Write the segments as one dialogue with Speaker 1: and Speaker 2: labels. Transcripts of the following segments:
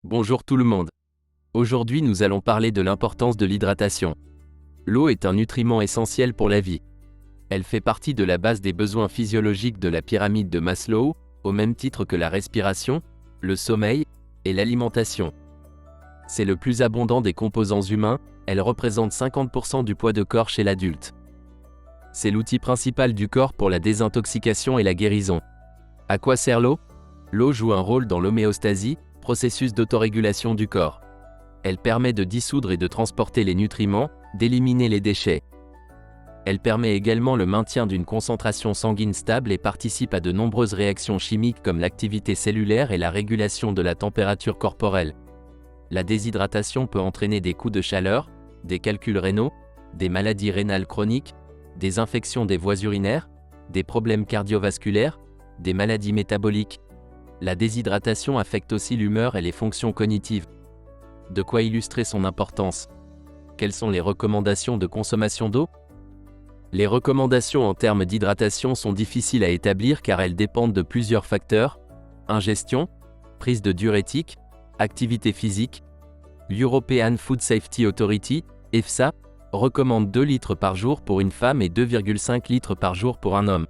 Speaker 1: Bonjour tout le monde. Aujourd'hui nous allons parler de l'importance de l'hydratation. L'eau est un nutriment essentiel pour la vie. Elle fait partie de la base des besoins physiologiques de la pyramide de Maslow, au même titre que la respiration, le sommeil et l'alimentation. C'est le plus abondant des composants humains, elle représente 50% du poids de corps chez l'adulte. C'est l'outil principal du corps pour la désintoxication et la guérison. À quoi sert l'eau ? L'eau joue un rôle dans l'homéostasie, processus d'autorégulation du corps. Elle permet de dissoudre et de transporter les nutriments, d'éliminer les déchets. Elle permet également le maintien d'une concentration sanguine stable et participe à de nombreuses réactions chimiques comme l'activité cellulaire et la régulation de la température corporelle. La déshydratation peut entraîner des coups de chaleur, des calculs rénaux, des maladies rénales chroniques, des infections des voies urinaires, des problèmes cardiovasculaires, des maladies métaboliques. La déshydratation affecte aussi l'humeur et les fonctions cognitives. De quoi illustrer son importance. Quelles sont les recommandations de consommation d'eau ? Les recommandations en termes d'hydratation sont difficiles à établir car elles dépendent de plusieurs facteurs: ingestion, prise de diurétiques, activité physique. L'European Food Safety Authority, EFSA, recommande 2 litres par jour pour une femme et 2,5 litres par jour pour un homme.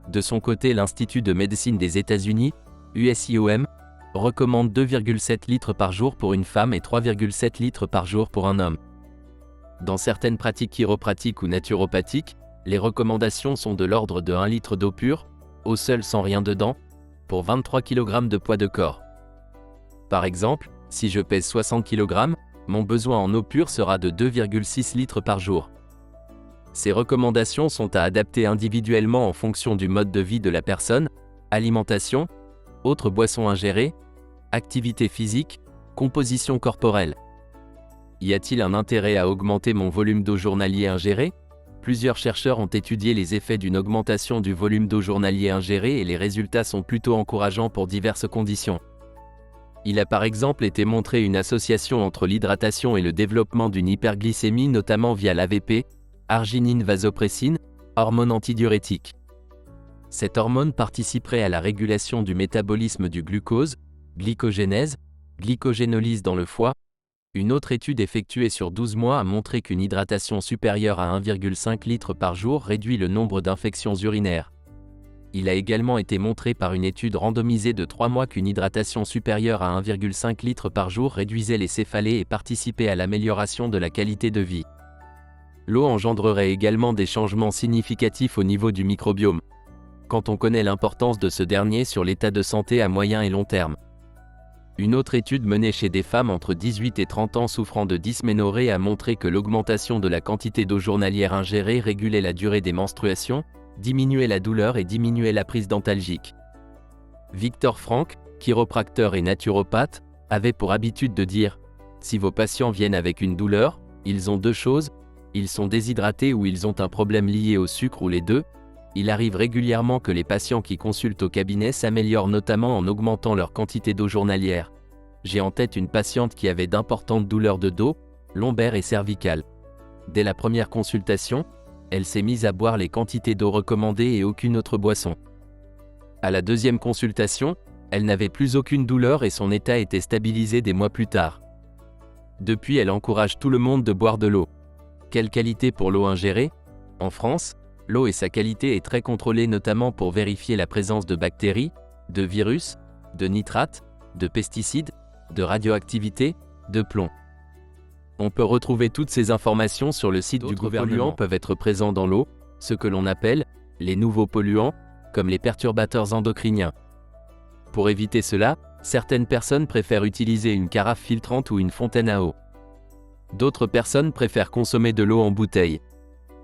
Speaker 1: De son côté, l'Institut de médecine des États-Unis, USIOM, recommande 2,7 litres par jour pour une femme et 3,7 litres par jour pour un homme. Dans certaines pratiques chiropratiques ou naturopathiques, les recommandations sont de l'ordre de 1 litre d'eau pure, eau seule sans rien dedans, pour 23 kg de poids de corps. Par exemple, si je pèse 60 kg, mon besoin en eau pure sera de 2,6 litres par jour. Ces recommandations sont à adapter individuellement en fonction du mode de vie de la personne, alimentation, autres boissons ingérées, activité physique, composition corporelle. Y a-t-il un intérêt à augmenter mon volume d'eau journalier ingéré ? Plusieurs chercheurs ont étudié les effets d'une augmentation du volume d'eau journalier ingéré et les résultats sont plutôt encourageants pour diverses conditions. Il a par exemple été montré une association entre l'hydratation et le développement d'une hyperglycémie notamment via l'AVP, arginine vasopressine, hormone antidiurétique. Cette hormone participerait à la régulation du métabolisme du glucose, glycogénèse, glycogénolyse dans le foie. Une autre étude effectuée sur 12 mois a montré qu'une hydratation supérieure à 1,5 litre par jour réduit le nombre d'infections urinaires. Il a également été montré par une étude randomisée de 3 mois qu'une hydratation supérieure à 1,5 litre par jour réduisait les céphalées et participait à l'amélioration de la qualité de vie. L'eau engendrerait également des changements significatifs au niveau du microbiome, quand on connaît l'importance de ce dernier sur l'état de santé à moyen et long terme. Une autre étude menée chez des femmes entre 18 et 30 ans souffrant de dysménorrhée a montré que l'augmentation de la quantité d'eau journalière ingérée régulait la durée des menstruations, diminuait la douleur et diminuait la prise d'antalgiques. Victor Frank, chiropracteur et naturopathe, avait pour habitude de dire « Si vos patients viennent avec une douleur, ils ont 2 choses, ils sont déshydratés ou ils ont un problème lié au sucre ou les deux. Il arrive régulièrement que les patients qui consultent au cabinet s'améliorent notamment en augmentant leur quantité d'eau journalière. J'ai en tête une patiente qui avait d'importantes douleurs de dos, lombaires et cervicales. Dès la première consultation, elle s'est mise à boire les quantités d'eau recommandées et aucune autre boisson. À la deuxième consultation, elle n'avait plus aucune douleur et son état était stabilisé des mois plus tard. Depuis, elle encourage tout le monde de boire de l'eau. Quelle qualité pour l'eau ingérée ? En France, l'eau et sa qualité est très contrôlée notamment pour vérifier la présence de bactéries, de virus, de nitrates, de pesticides, de radioactivité, de plomb. On peut retrouver toutes ces informations sur le site du gouvernement. D'autres polluants peuvent être présents dans l'eau, ce que l'on appelle les nouveaux polluants, comme les perturbateurs endocriniens. Pour éviter cela, certaines personnes préfèrent utiliser une carafe filtrante ou une fontaine à eau. D'autres personnes préfèrent consommer de l'eau en bouteille.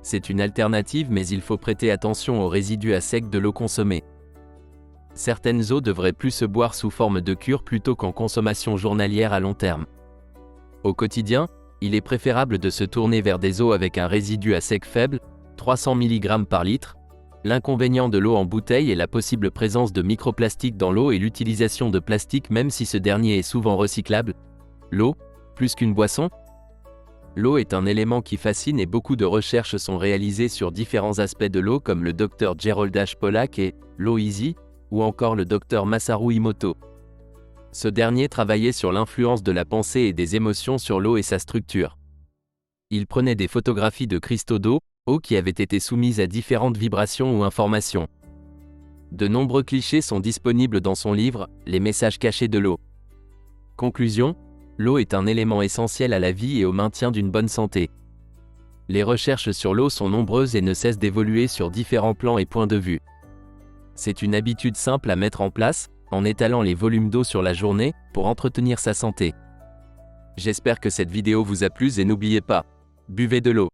Speaker 1: C'est une alternative mais il faut prêter attention aux résidus à sec de l'eau consommée. Certaines eaux devraient plus se boire sous forme de cure plutôt qu'en consommation journalière à long terme. Au quotidien, il est préférable de se tourner vers des eaux avec un résidu à sec faible, 300 mg par litre. L'inconvénient de l'eau en bouteille est la possible présence de microplastiques dans l'eau et l'utilisation de plastique même si ce dernier est souvent recyclable. L'eau, plus qu'une boisson ? L'eau est un élément qui fascine et beaucoup de recherches sont réalisées sur différents aspects de l'eau comme le Dr Gerald H. Pollack et l'eau easy, ou encore le Dr Masaru Emoto. Ce dernier travaillait sur l'influence de la pensée et des émotions sur l'eau et sa structure. Il prenait des photographies de cristaux d'eau, eau qui avaient été soumises à différentes vibrations ou informations. De nombreux clichés sont disponibles dans son livre « Les messages cachés de l'eau ». Conclusion : l'eau est un élément essentiel à la vie et au maintien d'une bonne santé. Les recherches sur l'eau sont nombreuses et ne cessent d'évoluer sur différents plans et points de vue. C'est une habitude simple à mettre en place, en étalant les volumes d'eau sur la journée, pour entretenir sa santé. J'espère que cette vidéo vous a plu et n'oubliez pas, buvez de l'eau.